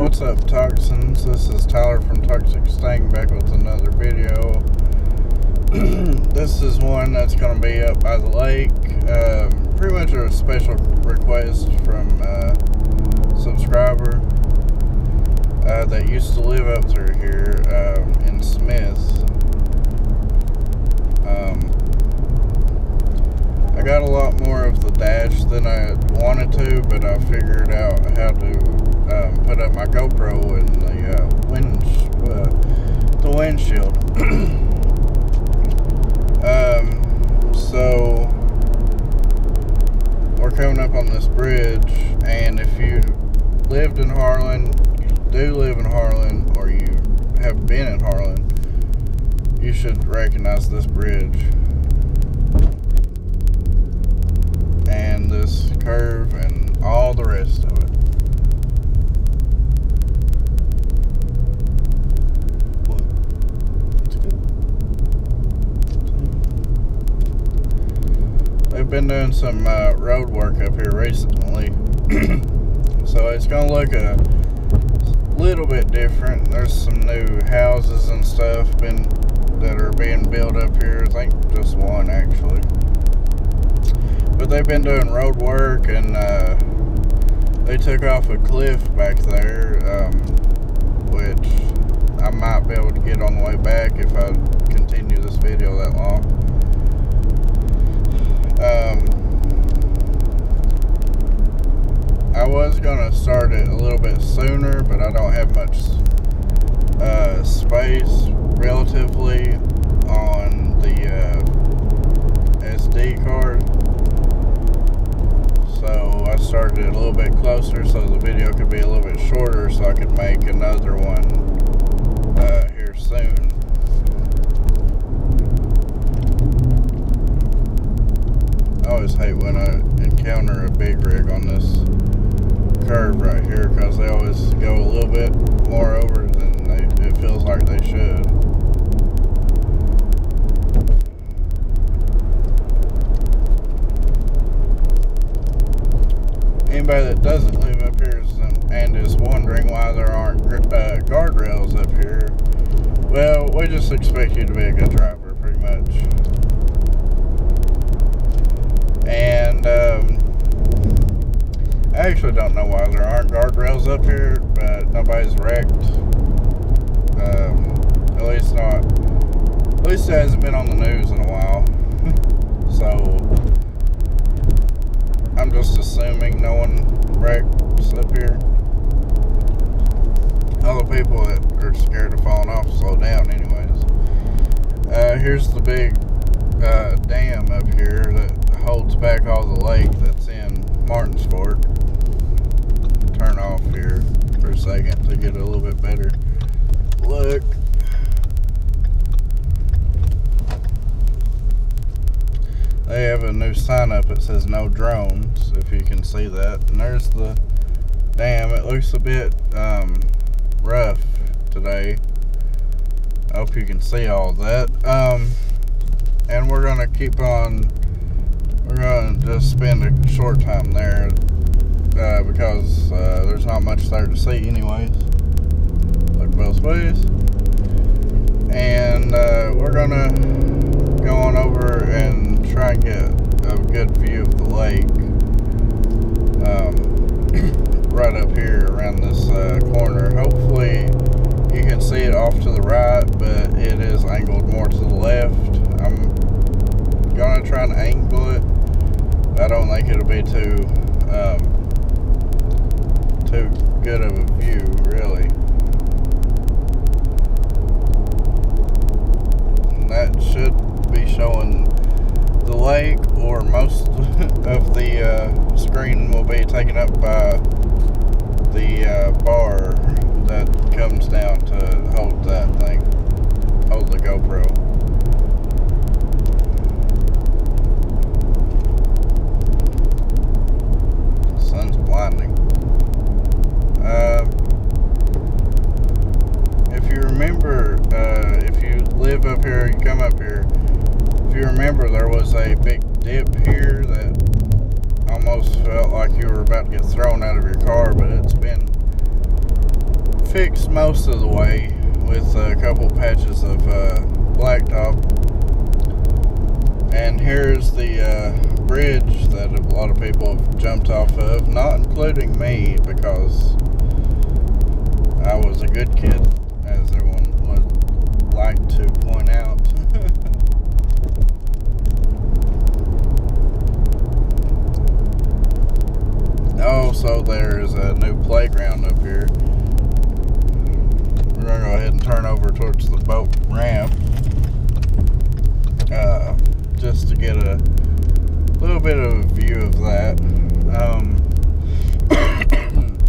What's up, Toxins? This is Tyler from Toxic Stang back with another video. This is one that's going to be up by the lake. Pretty much a special request from a subscriber that used to live up through here in Smith. I got a lot more of the dash than I wanted to, but I figured out how to put up my GoPro in the windshield. So we're coming up on this bridge, and if you lived in Harlan, do live in Harlan, or you have been in Harlan, you should recognize this bridge and this curve and all the rest of it. They've been doing some road work up here recently, so it's gonna look a little bit different. There's some new houses and stuff that are being built up here. I think just one actually, but they've been doing road work, and they took off a cliff back there, which I might be able to get on the way back if I continue this video that long. I was gonna start it a little bit sooner, but I don't have much space relatively on the SD card, so I started it a little bit closer so the video could be a little bit shorter, so I could make another one here soon. I always hate when I encounter a big rig on this curve right here, because they always go a little bit more over than it feels like they should. Anybody that doesn't live up here and is wondering why there aren't guardrails up here, well, we just expect you to be a good driver, pretty much. And I actually don't know why there aren't guardrails up here, but nobody's wrecked. At least it hasn't been on the news in a while. So I'm just assuming no one wrecks up here. All the people that are scared of falling off slow down anyways. Here's the big dam up here that holds back all the lake that's in Martin's Fork. Turn off here for a second to get a little bit better look. They have a new sign up that says no drones, if you can see that. And there's the dam. It looks a bit rough today. I hope you can see all of that. And we're gonna keep on. We're gonna just spend a short time there because there's not much there to see anyways. Look both ways. And we're gonna go on over and try and get a good view of the lake right up here around this corner. Hopefully you can see it off to the right, but it is angled more to the left. I'm gonna try and angle it. I don't think it'll be too good of a view, really. And that should be showing the lake, or most of the screen will be taken up by the bar that comes down to hold that thing, hold the GoPro. Blinding. If you remember, if you live up here, you come up here, if you remember, there was a big dip here that almost felt like you were about to get thrown out of your car, but it's been fixed most of the way with a couple patches of blacktop. And here's the bridge that a lot of people have jumped off of, not including me, because I was a good kid, as everyone would like to point out. Also, there's a new playground up here. We're going to go ahead and turn over towards the boat ramp, just to get a little bit of a view of that.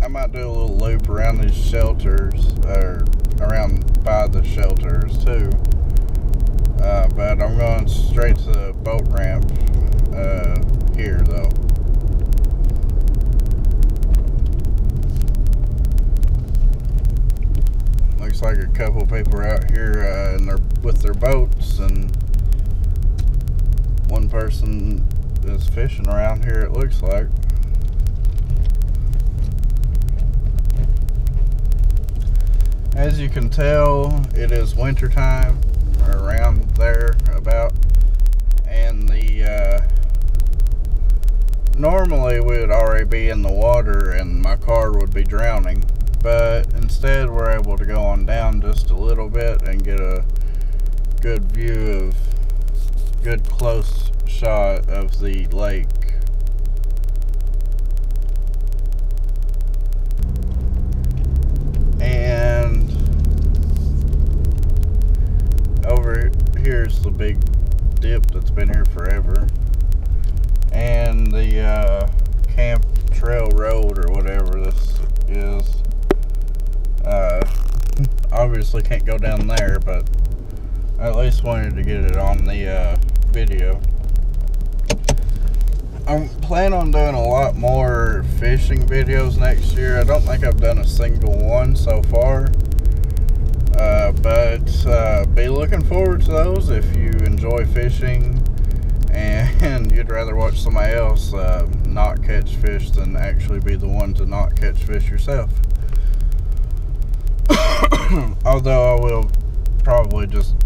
I might do a little loop around these shelters, or around by the shelters too, but I'm going straight to the boat ramp here though. Looks like a couple people are out here with their boats, and one person is fishing around here, it looks like. As you can tell, it is winter time, or around there about, and normally we would already be in the water and my car would be drowning, but instead we're able to go on down just a little bit and get a good view of, good close shot of the lake. And over here's the big dip that's been here forever, and the Camp Trail Road, or whatever this is. Obviously can't go down there, but I at least wanted to get it on the video. I'm planning on doing a lot more fishing videos next year. I don't think I've done a single one so far, but be looking forward to those if you enjoy fishing and you'd rather watch somebody else not catch fish than actually be the one to not catch fish yourself. Although I will probably just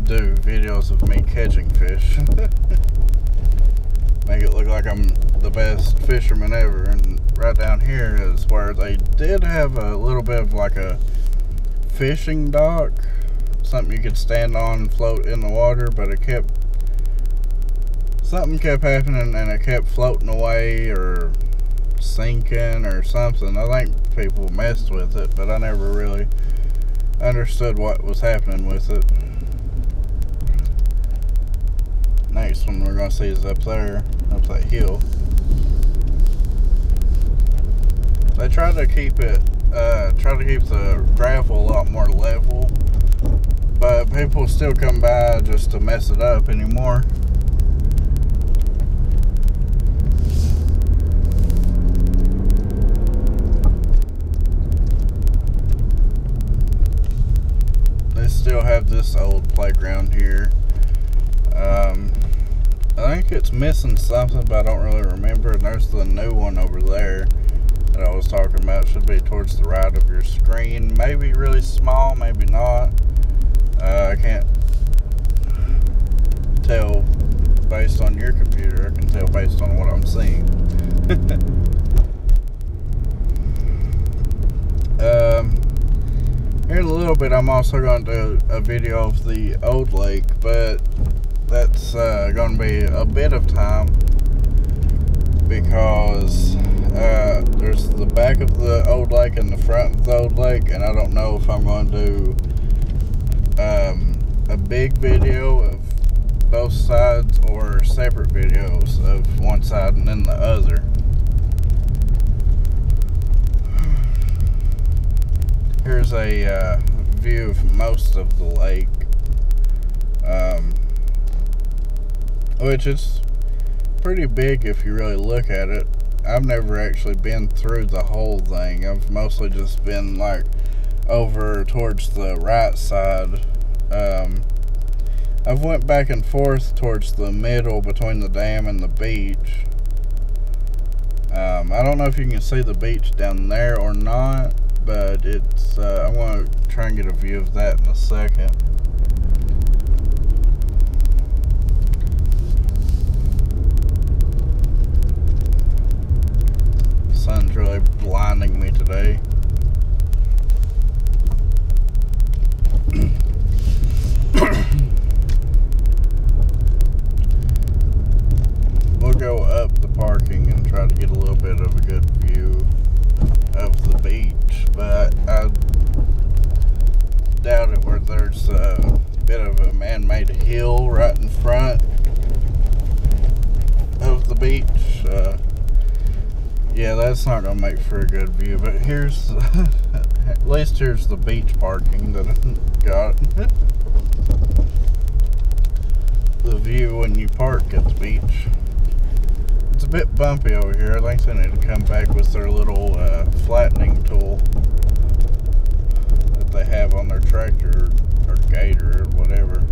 do videos of me catching fish. Make it look like I'm the best fisherman ever. And right down here is where they did have a little bit of like a fishing dock, something you could stand on and float in the water, but something kept happening and it kept floating away or sinking or something. I think people messed with it, but I never really understood what was happening with it. Next one we're going to see is up there, up that hill. They try to keep the gravel a lot more level, but people still come by just to mess it up anymore. They still have this old playground here. I think it's missing something, but I don't really remember. And there's the new one over there that I was talking about. Should be towards the right of your screen. Maybe really small, maybe not. I can't tell based on your computer. I can tell based on what I'm seeing. Here in a little bit, I'm also going to do a video of the old lake, but that's going to be a bit of time because there's the back of the old lake and the front of the old lake, and I don't know if I'm going to do a big video of both sides or separate videos of one side and then the other. Here's a view of most of the lake, which is pretty big if you really look at it. I've never actually been through the whole thing. I've mostly just been like over towards the right side. I've went back and forth towards the middle between the dam and the beach. I don't know if you can see the beach down there or not, but it's I want to try and get a view of that in a second. Sun's really blinding me today. We'll go up the parking and try to get a little bit of a good view of the beach, but I doubt it where there's a bit of a man-made hill right in front of the beach. Yeah, that's not gonna make for a good view, but here's at least here's the beach parking that I got. The view when you park at the beach. It's a bit bumpy over here. I think they need to come back with their little flattening tool that they have on their tractor or gator or whatever.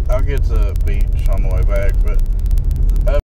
I'll get to the beach on the way back, but